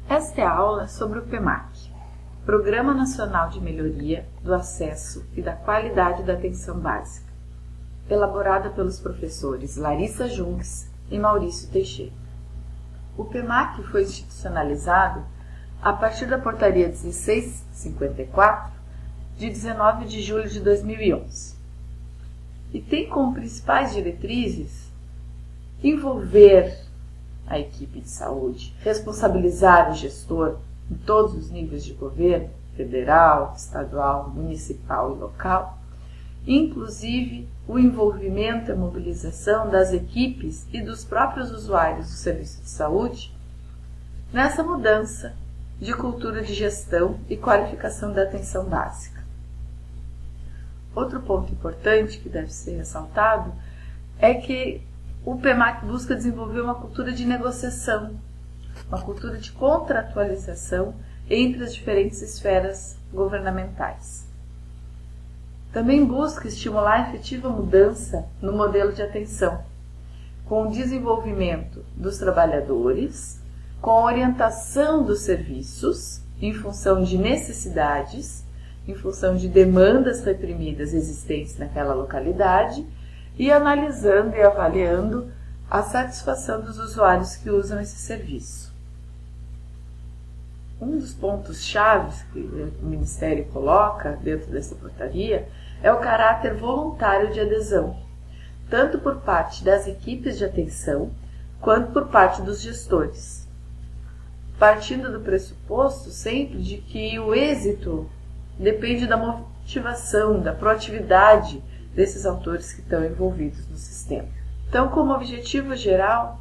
Esta é a aula sobre o PMAC, Programa Nacional de Melhoria do Acesso e da Qualidade da Atenção Básica, elaborada pelos professores Larissa Junques e Maurício Teixeira. O PMAC foi institucionalizado a partir da Portaria 1654, de 19 de julho de 2011, e tem como principais diretrizes envolver a equipe de saúde, responsabilizar o gestor em todos os níveis de governo, federal, estadual, municipal e local, inclusive o envolvimento e a mobilização das equipes e dos próprios usuários do serviço de saúde nessa mudança de cultura de gestão e qualificação da atenção básica. Outro ponto importante que deve ser ressaltado é que o PMAC busca desenvolver uma cultura de negociação, uma cultura de contratualização entre as diferentes esferas governamentais. Também busca estimular a efetiva mudança no modelo de atenção, com o desenvolvimento dos trabalhadores, com a orientação dos serviços em função de necessidades, em função de demandas reprimidas existentes naquela localidade e analisando e avaliando a satisfação dos usuários que usam esse serviço. Um dos pontos-chave que o Ministério coloca dentro dessa portaria é o caráter voluntário de adesão, tanto por parte das equipes de atenção quanto por parte dos gestores, partindo do pressuposto sempre de que o êxito depende da motivação, da proatividade desses autores que estão envolvidos no sistema. Então, como objetivo geral,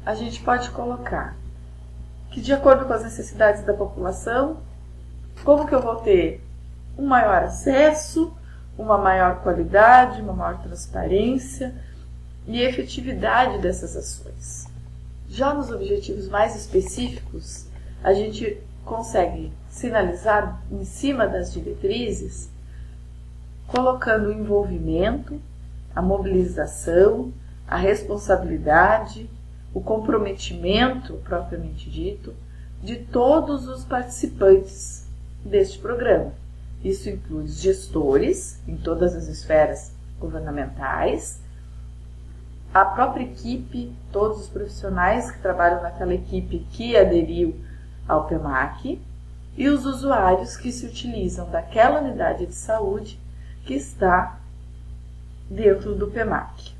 a gente pode colocar que, de acordo com as necessidades da população, como que eu vou ter um maior acesso, uma maior qualidade, uma maior transparência e efetividade dessas ações. Já nos objetivos mais específicos, a gente consegue sinalizar em cima das diretrizes, colocando o envolvimento, a mobilização, a responsabilidade, o comprometimento, propriamente dito, de todos os participantes deste programa. Isso inclui os gestores, em todas as esferas governamentais, a própria equipe, todos os profissionais que trabalham naquela equipe que aderiu ao PMAC, e os usuários que se utilizam daquela unidade de saúde que está dentro do PMAC.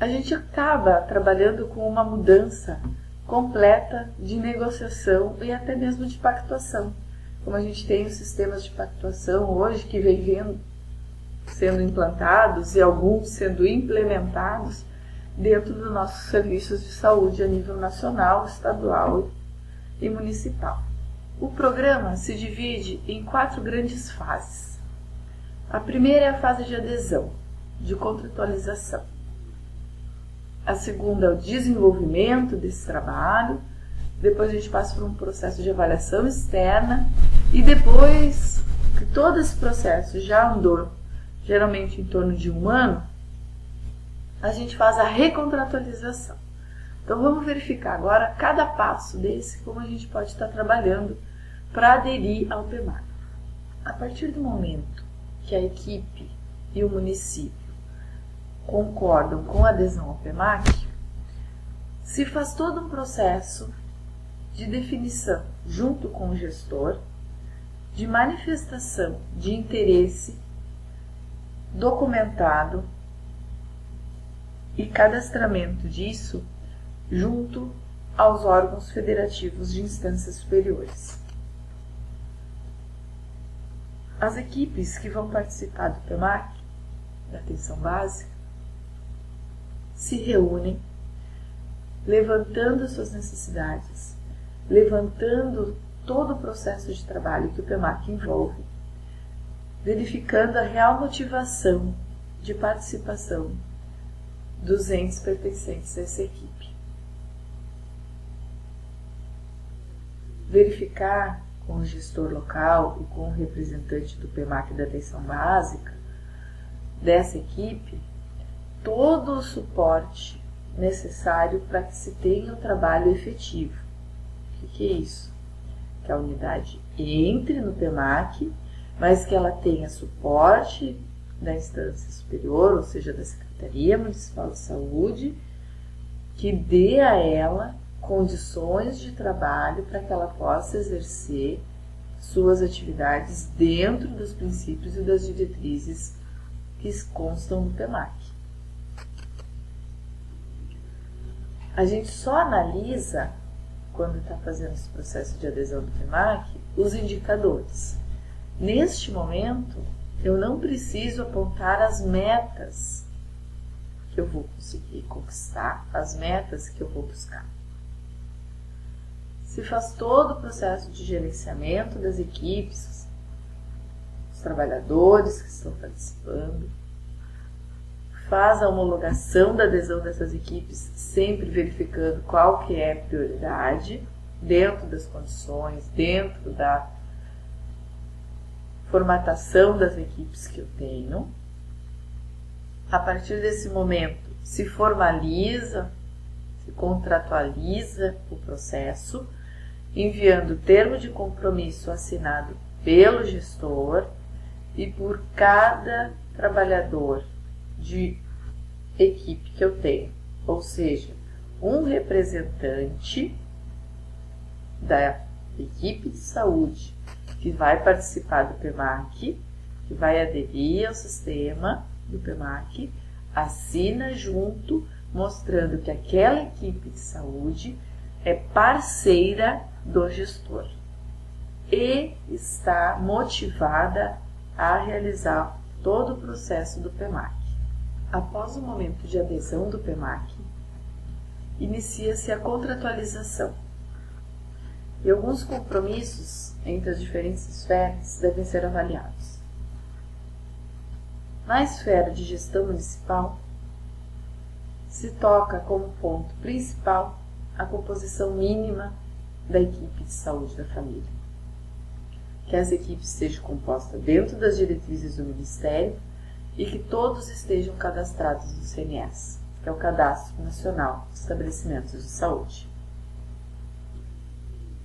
A gente acaba trabalhando com uma mudança completa de negociação e até mesmo de pactuação. Como a gente tem os sistemas de pactuação hoje que vem sendo implantados e alguns sendo implementados dentro dos nossos serviços de saúde a nível nacional, estadual e municipal. O programa se divide em 4 grandes fases. A primeira é a fase de adesão, de contratualização. A segunda é o desenvolvimento desse trabalho. Depois a gente passa por um processo de avaliação externa. E depois que todo esse processo já andou, geralmente em torno de 1 ano, a gente faz a recontratualização. Então vamos verificar agora cada passo desse, como a gente pode estar trabalhando para aderir ao PMAC. A partir do momento que a equipe e o município concordam com a adesão ao PMAC, se faz todo um processo de definição junto com o gestor, de manifestação de interesse documentado e cadastramento disso junto aos órgãos federativos de instâncias superiores. As equipes que vão participar do PMAC, da atenção básica, se reúnem levantando suas necessidades, levantando todo o processo de trabalho que o PMAC envolve, verificando a real motivação de participação dos entes pertencentes a essa equipe. Verificar com o gestor local e com o representante do PMAC da atenção básica dessa equipe todo o suporte necessário para que se tenha um trabalho efetivo. O que é isso? Que a unidade entre no PEMAC, mas que ela tenha suporte da instância superior, ou seja, da Secretaria Municipal de Saúde, que dê a ela condições de trabalho para que ela possa exercer suas atividades dentro dos princípios e das diretrizes que constam no PEMAC. A gente só analisa, quando está fazendo esse processo de adesão do PEMAC, os indicadores. Neste momento, eu não preciso apontar as metas que eu vou conseguir conquistar, as metas que eu vou buscar. Se faz todo o processo de gerenciamento das equipes, os trabalhadores que estão participando, faz a homologação da adesão dessas equipes, sempre verificando qual que é a prioridade, dentro das condições, dentro da formatação das equipes que eu tenho. A partir desse momento, se formaliza, se contratualiza o processo, enviando o termo de compromisso assinado pelo gestor e por cada trabalhador de equipe que eu tenho, ou seja, um representante da equipe de saúde que vai participar do PEMAC, que vai aderir ao sistema do PEMAC, assina junto, mostrando que aquela equipe de saúde é parceira do gestor e está motivada a realizar todo o processo do PEMAC. Após o momento de adesão do PEMAC, inicia-se a contratualização. E alguns compromissos entre as diferentes esferas devem ser avaliados. Na esfera de gestão municipal, se toca como ponto principal a composição mínima da equipe de saúde da família. Que as equipes sejam compostas dentro das diretrizes do Ministério e que todos estejam cadastrados no CNS, que é o Cadastro Nacional de Estabelecimentos de Saúde.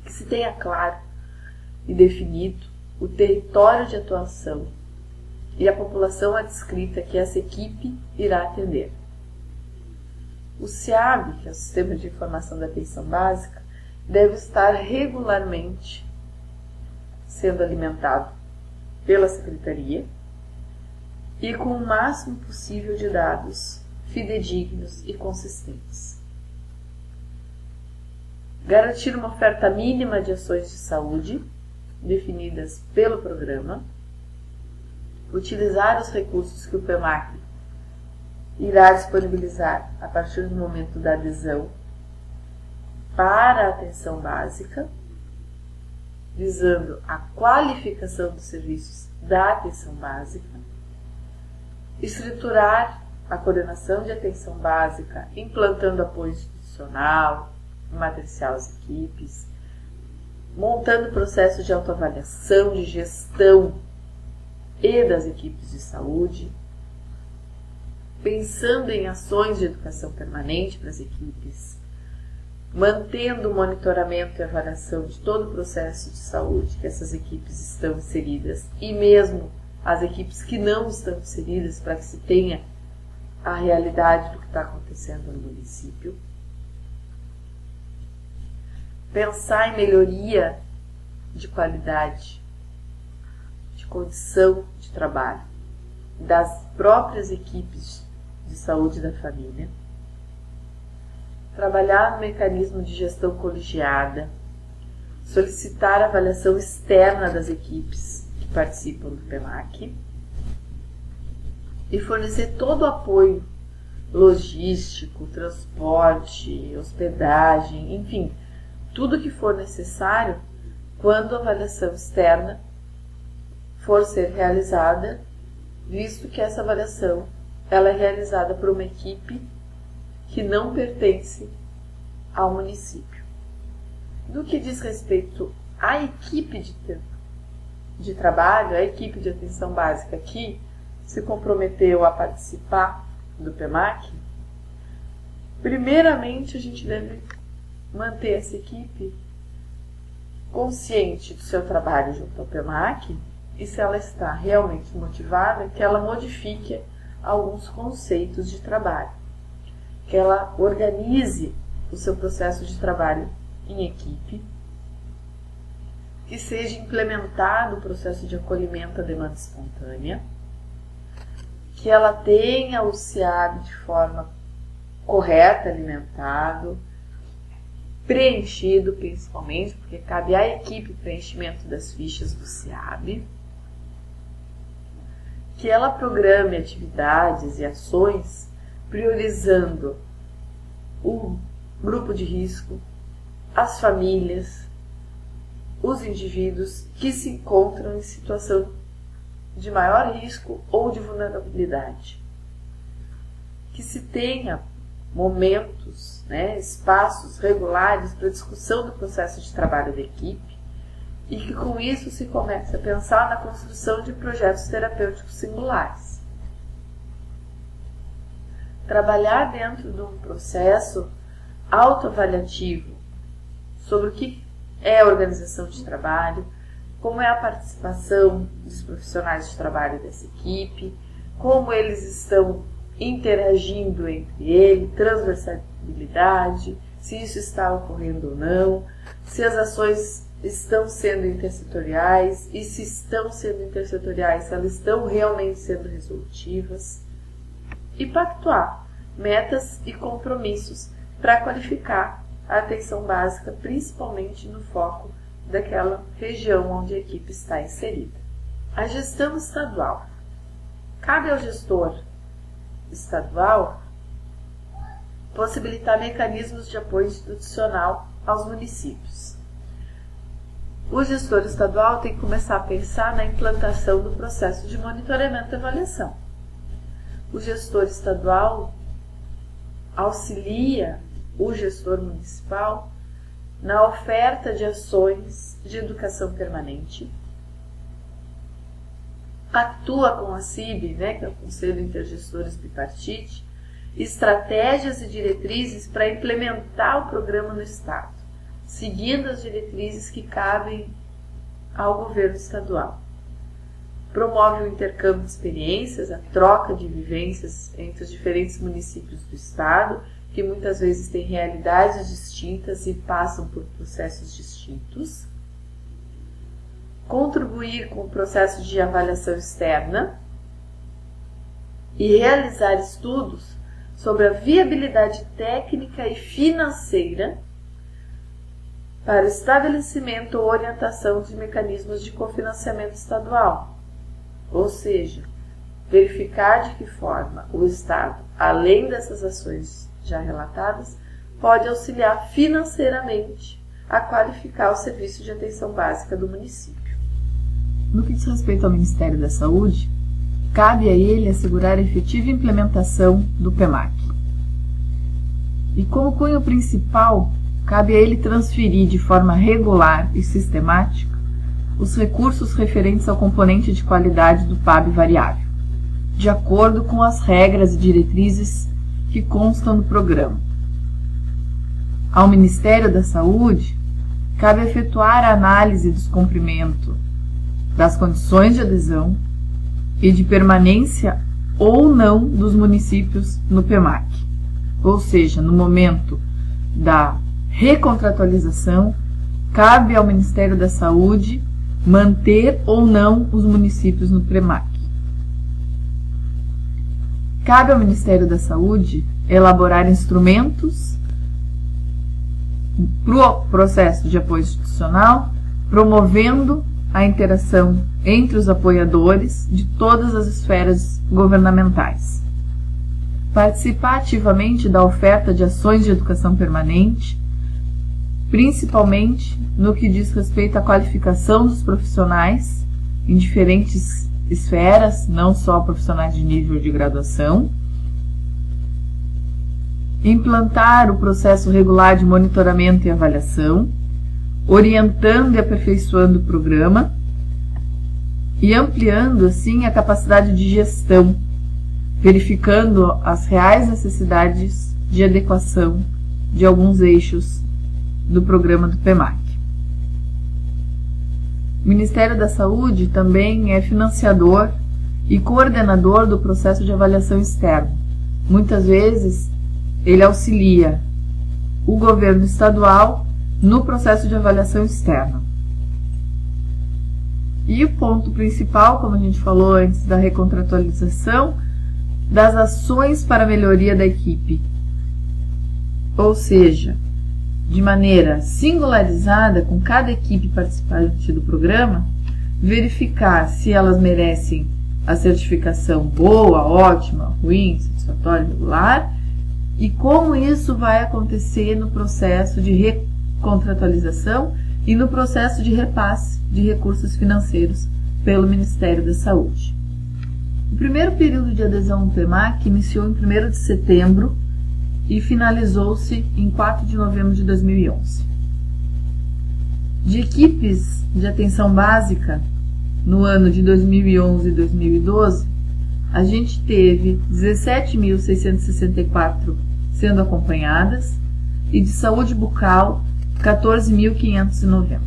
Que se tenha claro e definido o território de atuação e a população adscrita que essa equipe irá atender. O SIAB, que é o Sistema de Informação da Atenção Básica, deve estar regularmente sendo alimentado pela Secretaria e com o máximo possível de dados fidedignos e consistentes. Garantir uma oferta mínima de ações de saúde, definidas pelo programa. Utilizar os recursos que o PEMAC irá disponibilizar a partir do momento da adesão para a atenção básica, visando a qualificação dos serviços da atenção básica. Estruturar a coordenação de atenção básica, implantando apoio institucional, matricial às equipes, montando processos de autoavaliação, de gestão e das equipes de saúde, pensando em ações de educação permanente para as equipes, mantendo o monitoramento e avaliação de todo o processo de saúde que essas equipes estão inseridas e mesmo as equipes que não estão inseridas, para que se tenha a realidade do que está acontecendo no município. Pensar em melhoria de qualidade, de condição de trabalho das próprias equipes de saúde da família. Trabalhar no mecanismo de gestão colegiada, solicitar a avaliação externa das equipes que participam do PEMAC e fornecer todo o apoio logístico, transporte, hospedagem, enfim, tudo que for necessário quando a avaliação externa for ser realizada, visto que essa avaliação ela é realizada por uma equipe que não pertence ao município. No que diz respeito à equipe de trabalho, a equipe de atenção básica que se comprometeu a participar do PEMAC, primeiramente a gente deve manter essa equipe consciente do seu trabalho junto ao PEMAC, e se ela está realmente motivada, que ela modifique alguns conceitos de trabalho, que ela organize o seu processo de trabalho em equipe, que seja implementado o processo de acolhimento à demanda espontânea, que ela tenha o SEAB de forma correta, alimentado, preenchido principalmente, porque cabe à equipe o preenchimento das fichas do SEAB, que ela programe atividades e ações priorizando o grupo de risco, as famílias, os indivíduos que se encontram em situação de maior risco ou de vulnerabilidade. Que se tenha momentos, espaços regulares para discussão do processo de trabalho da equipe e que com isso se comece a pensar na construção de projetos terapêuticos singulares. Trabalhar dentro de um processo autoavaliativo sobre o que é a organização de trabalho, como é a participação dos profissionais de trabalho dessa equipe, como eles estão interagindo entre eles, transversalidade, se isso está ocorrendo ou não, se as ações estão sendo intersetoriais e se estão sendo intersetoriais, se elas estão realmente sendo resolutivas, e pactuar metas e compromissos para qualificar a atenção básica, principalmente no foco daquela região onde a equipe está inserida. A gestão estadual. Cabe ao gestor estadual possibilitar mecanismos de apoio institucional aos municípios. O gestor estadual tem que começar a pensar na implantação do processo de monitoramento e avaliação. O gestor estadual auxilia o gestor municipal na oferta de ações de educação permanente, atua com a CIB, que é o Conselho Intergestores Bipartite, estratégias e diretrizes para implementar o programa no Estado, seguindo as diretrizes que cabem ao governo estadual. Promove o intercâmbio de experiências, a troca de vivências entre os diferentes municípios do Estado, que muitas vezes têm realidades distintas e passam por processos distintos. Contribuir com o processo de avaliação externa e realizar estudos sobre a viabilidade técnica e financeira para o estabelecimento ou orientação de mecanismos de cofinanciamento estadual, ou seja, verificar de que forma o Estado, além dessas ações já relatadas, pode auxiliar financeiramente a qualificar o serviço de atenção básica do município. No que diz respeito ao Ministério da Saúde, cabe a ele assegurar a efetiva implementação do PEMAC. E como cunho principal, cabe a ele transferir de forma regular e sistemática os recursos referentes ao componente de qualidade do PAB variável, de acordo com as regras e diretrizes que constam no programa. Ao Ministério da Saúde, cabe efetuar a análise do descumprimento das condições de adesão e de permanência ou não dos municípios no PEMAC, ou seja, no momento da recontratualização, cabe ao Ministério da Saúde manter ou não os municípios no PEMAC. Cabe ao Ministério da Saúde elaborar instrumentos para o processo de apoio institucional, promovendo a interação entre os apoiadores de todas as esferas governamentais. Participar ativamente da oferta de ações de educação permanente, principalmente no que diz respeito à qualificação dos profissionais em diferentes esferas, não só profissionais de nível de graduação. Implantar o processo regular de monitoramento e avaliação, orientando e aperfeiçoando o programa e ampliando, assim, a capacidade de gestão, verificando as reais necessidades de adequação de alguns eixos do programa do PEMAC. O Ministério da Saúde também é financiador e coordenador do processo de avaliação externa. Muitas vezes, ele auxilia o governo estadual no processo de avaliação externa. E o ponto principal, como a gente falou antes da recontratualização, das ações para a melhoria da equipe. Ou seja, de maneira singularizada, com cada equipe participante do programa, verificar se elas merecem a certificação boa, ótima, ruim, satisfatória, regular, e como isso vai acontecer no processo de recontratualização e no processo de repasse de recursos financeiros pelo Ministério da Saúde. O primeiro período de adesão ao PEMAC iniciou em 1º de setembro e finalizou-se em 4 de novembro de 2011. De equipes de atenção básica, no ano de 2011 e 2012, a gente teve 17.664 sendo acompanhadas e de saúde bucal 14.590.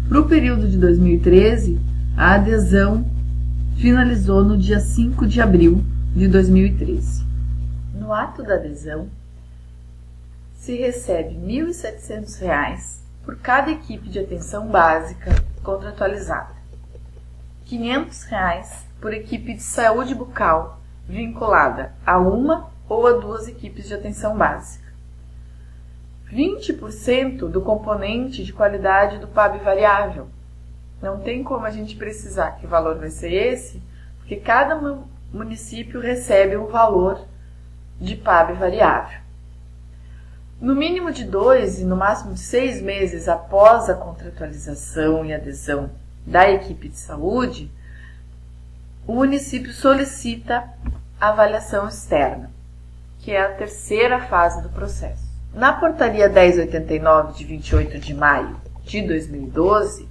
Para o período de 2013, a adesão finalizou no dia 5 de abril de 2013. No ato da adesão, se recebe R$ 1.700 por cada equipe de atenção básica contratualizada, R$ 500 por equipe de saúde bucal vinculada a uma ou a 2 equipes de atenção básica, 20% do componente de qualidade do PAB variável. Não tem como a gente precisar que o valor vai ser esse, porque cada município recebe um valor de PAB variável. No mínimo de 2 e no máximo de 6 meses após a contratualização e adesão da equipe de saúde, o município solicita a avaliação externa, que é a terceira fase do processo. Na portaria 1089 de 28 de maio de 2012,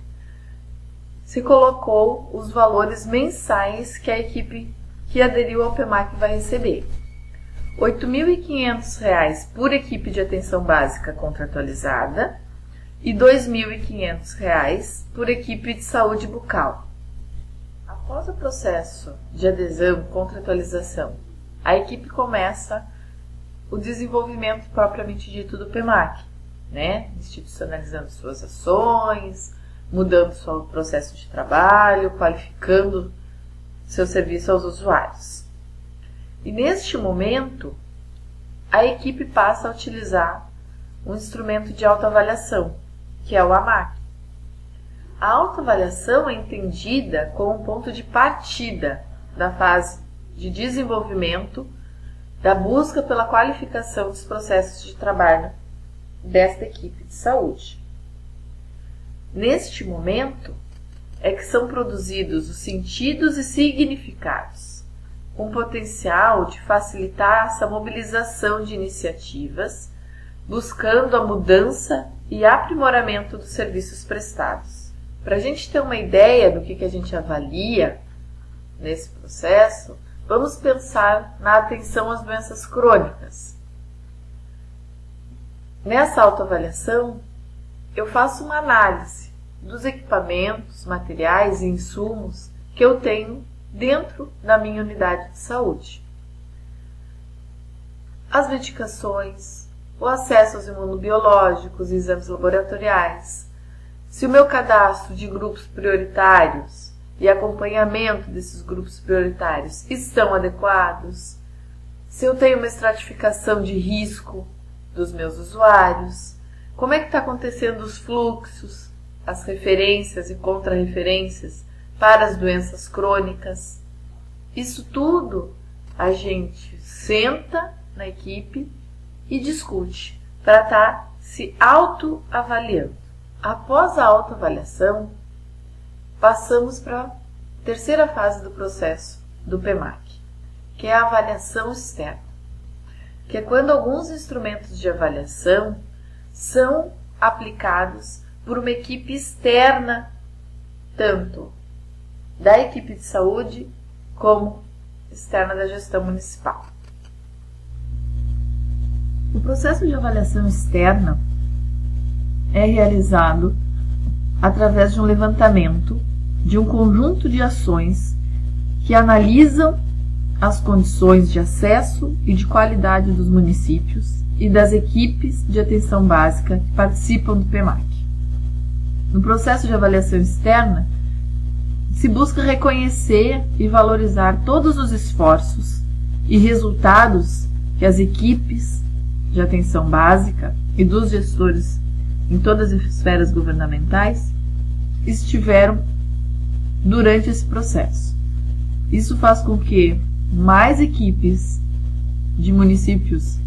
se colocou os valores mensais que a equipe que aderiu ao PEMAC vai receber. R$ 8.500 por equipe de atenção básica contratualizada e R$ 2.500 por equipe de saúde bucal. Após o processo de adesão e contratualização, a equipe começa o desenvolvimento propriamente dito do PEMAC, institucionalizando suas ações, mudando seu processo de trabalho, qualificando seu serviço aos usuários. E neste momento, a equipe passa a utilizar um instrumento de autoavaliação, que é o AMAC. A autoavaliação é entendida como um ponto de partida da fase de desenvolvimento da busca pela qualificação dos processos de trabalho desta equipe de saúde. Neste momento é que são produzidos os sentidos e significados, com potencial de facilitar essa mobilização de iniciativas, buscando a mudança e aprimoramento dos serviços prestados. Para a gente ter uma ideia do que a gente avalia nesse processo, vamos pensar na atenção às doenças crônicas. Nessa autoavaliação, eu faço uma análise dos equipamentos, materiais e insumos que eu tenho dentro da minha unidade de saúde. As medicações, o acesso aos imunobiológicos e exames laboratoriais, se o meu cadastro de grupos prioritários e acompanhamento desses grupos prioritários estão adequados, se eu tenho uma estratificação de risco dos meus usuários, como é que está acontecendo os fluxos, as referências e contrarreferências para as doenças crônicas. Isso tudo a gente senta na equipe e discute para estar se autoavaliando. Após a autoavaliação, passamos para a terceira fase do processo do PEMAC, que é a avaliação externa, que é quando alguns instrumentos de avaliação são aplicados por uma equipe externa, tanto da equipe de saúde como externa da gestão municipal. O processo de avaliação externa é realizado através de um levantamento de um conjunto de ações que analisam as condições de acesso e de qualidade dos municípios e das equipes de atenção básica que participam do PEMAC. No processo de avaliação externa, se busca reconhecer e valorizar todos os esforços e resultados que as equipes de atenção básica e dos gestores em todas as esferas governamentais estiveram durante esse processo. Isso faz com que mais equipes de municípios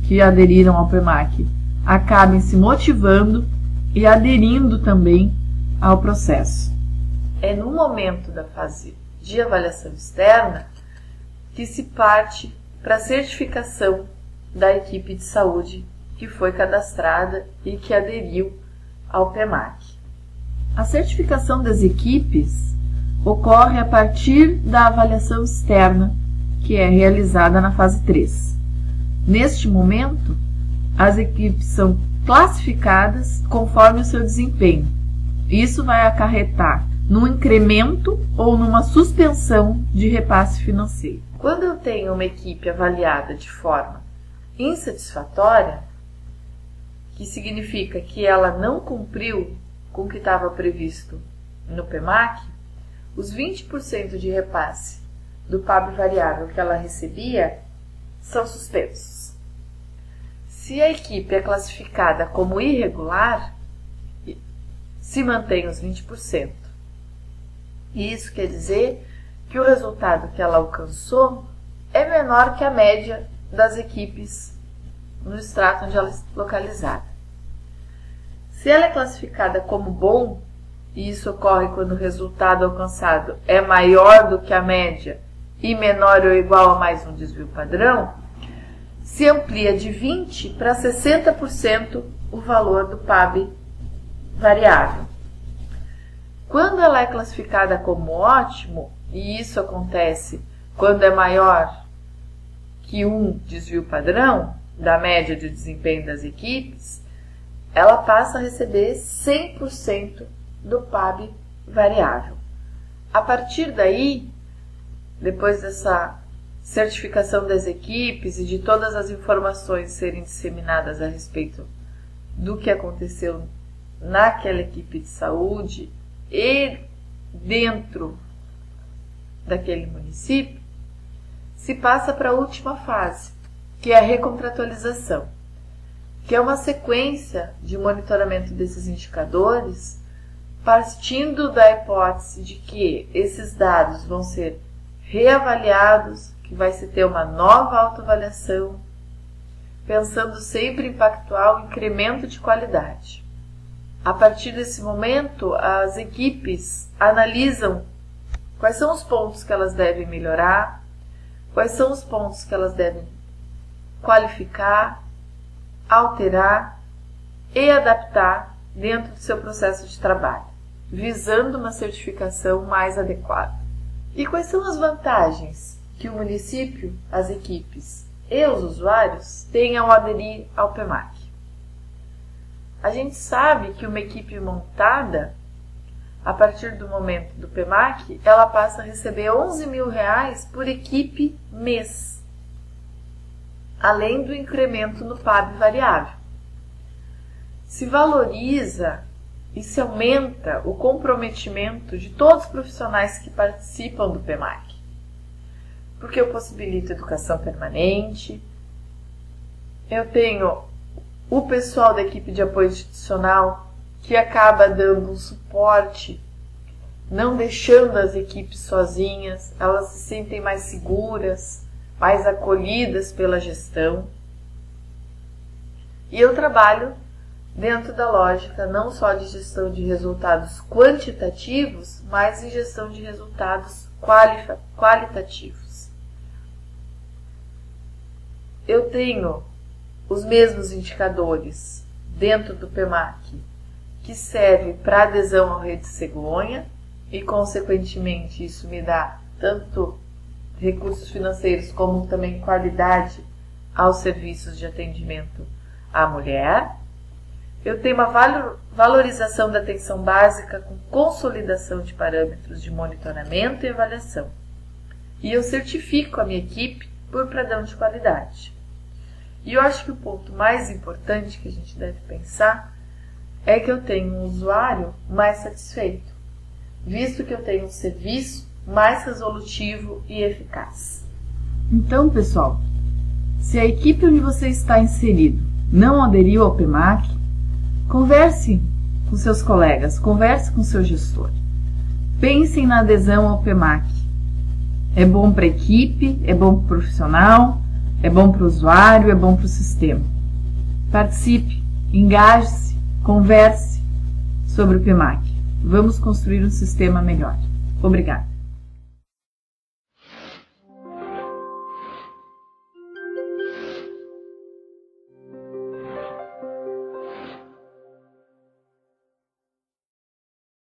que aderiram ao PEMAC acabem se motivando e aderindo também ao processo. É no momento da fase de avaliação externa que se parte para a certificação da equipe de saúde que foi cadastrada e que aderiu ao PEMAC. A certificação das equipes ocorre a partir da avaliação externa, que é realizada na fase 3. Neste momento, as equipes são classificadas conforme o seu desempenho. Isso vai acarretar num incremento ou numa suspensão de repasse financeiro. Quando eu tenho uma equipe avaliada de forma insatisfatória, que significa que ela não cumpriu com o que estava previsto no PEMAC, os 20% de repasse do PAB variável que ela recebia são suspensos. Se a equipe é classificada como irregular, se mantém os 20%. E isso quer dizer que o resultado que ela alcançou é menor que a média das equipes no extrato onde ela é localizada. Se ela é classificada como bom, e isso ocorre quando o resultado alcançado é maior do que a média e menor ou igual a mais um desvio padrão, se amplia de 20% para 60% o valor do PAB variável. Quando ela é classificada como ótimo, e isso acontece quando é maior que um desvio padrão da média de desempenho das equipes, ela passa a receber 100% do PAB variável. A partir daí, depois dessa certificação das equipes e de todas as informações serem disseminadas a respeito do que aconteceu naquela equipe de saúde e dentro daquele município, se passa para a última fase, que é a recontratualização, que é uma sequência de monitoramento desses indicadores, partindo da hipótese de que esses dados vão ser reavaliados, que vai se ter uma nova autoavaliação, pensando sempre em pactuar o incremento de qualidade. A partir desse momento, as equipes analisam quais são os pontos que elas devem melhorar, quais são os pontos que elas devem qualificar, alterar e adaptar dentro do seu processo de trabalho, visando uma certificação mais adequada. E quais são as vantagens que o município, as equipes e os usuários têm ao aderir ao PEMAC? A gente sabe que uma equipe montada, a partir do momento do PEMAC, ela passa a receber R$11 mil por equipe mês, além do incremento no PAB variável. Se valoriza e se aumenta o comprometimento de todos os profissionais que participam do PEMAC, porque eu possibilito educação permanente, eu tenho o pessoal da equipe de apoio institucional que acaba dando um suporte, não deixando as equipes sozinhas, elas se sentem mais seguras, mais acolhidas pela gestão. E eu trabalho dentro da lógica não só de gestão de resultados quantitativos, mas em gestão de resultados qualitativos. Eu tenho os mesmos indicadores dentro do PEMAC, que serve para adesão ao Rede Cegonha, e consequentemente isso me dá tanto recursos financeiros como também qualidade aos serviços de atendimento à mulher. Eu tenho uma valorização da atenção básica com consolidação de parâmetros de monitoramento e avaliação. E eu certifico a minha equipe por padrão de qualidade. E eu acho que o ponto mais importante que a gente deve pensar é que eu tenho um usuário mais satisfeito, visto que eu tenho um serviço mais resolutivo e eficaz. Então, pessoal, se a equipe onde você está inserido não aderiu ao PMAC, converse com seus colegas, converse com seu gestor. Pensem na adesão ao PMAC. É bom para a equipe, é bom para o profissional, é bom para o usuário, é bom para o sistema. Participe, engaje-se, converse sobre o PMAC. Vamos construir um sistema melhor. Obrigada.